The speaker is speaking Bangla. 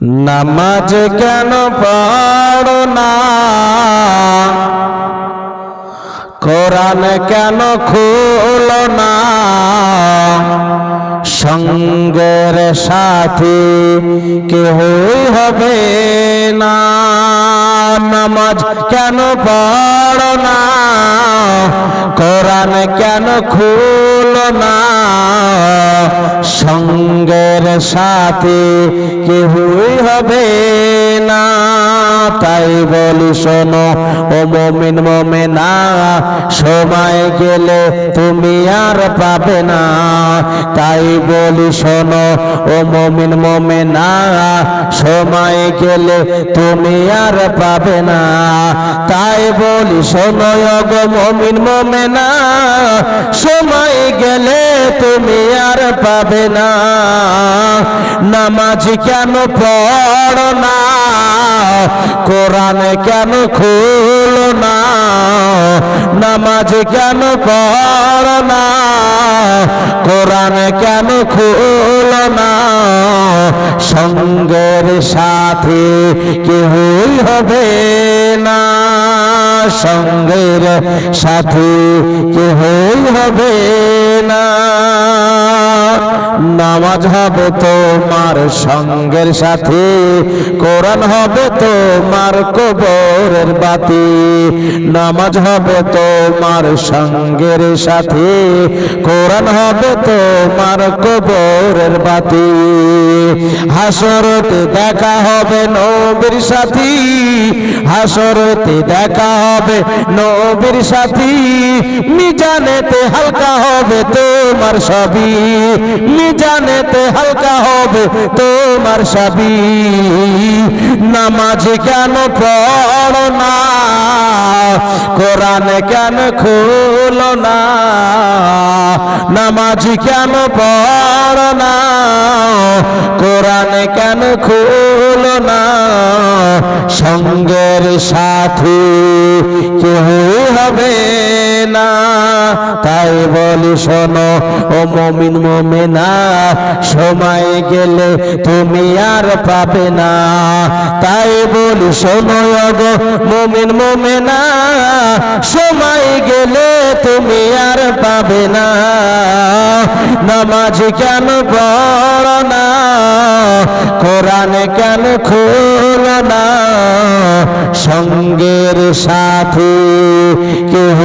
নামাজ কেন পড়ো না, কোরআন কেন খোলো না, সঙ্গের সাথী কেহই হবে না। নামাজ কেন পড়ো না, কোরআন কেন খোলো না, সঙ্গের সাথী কেহই হবে না। তাই বলি শোনো ও মুমিন মুমিনা, সময় গেলে তুমি আর পাবে না। তাই বলি শোনো ও মুমিন মুমিনা, সময় গেলে তুমি আর পাবে না। তাই বলি শোনো গো মুমিন মুমিনা, সময় গেলে তুমি আর পাবে না। নামাজ কেন পড়ো না, কোরআন কেন খোলো না, নামাজ কেন পড়ো না, কোরআন কেন খোলো না, সঙ্গের সাথী কেহই হবে না, সঙ্গের সাথী কেহই হবে না। নামাজ হবে তোমার সঙ্গের সাথী, কোরআন হবে তোমার কবরের বাতি। নামাজ হবে তোমার সঙ্গের সাথী, কোরআন হবে তোমার কবরের বাতি। হাসরতে দেখা হবে নবীর সাথী, হাসরতে দেখা হবে নবীর সাথী। মিজানেতে হালকা হবে তোমার সবই, মিজানেতে হালকা হবে তোমার সবই। নামাজ কেন পড়ো না, কোরআন কেন খোলো না, নামাজ কেন পড়ো না, কোরআন কেন খোলো না, সঙ্গের সাথী কেউ হবে না। তাই বলি শোনো ও মুমিন মুমিনা, সময় গেলে তুমি আর পাবে না। তাই বলি শোনো গো মুমিন মুমিনা, সময় গেলে তুমি আর পাবে না। নামাজ কেন পড়ো না, কোরআন কেন খোলো না, সঙ্গের সাথী কেউ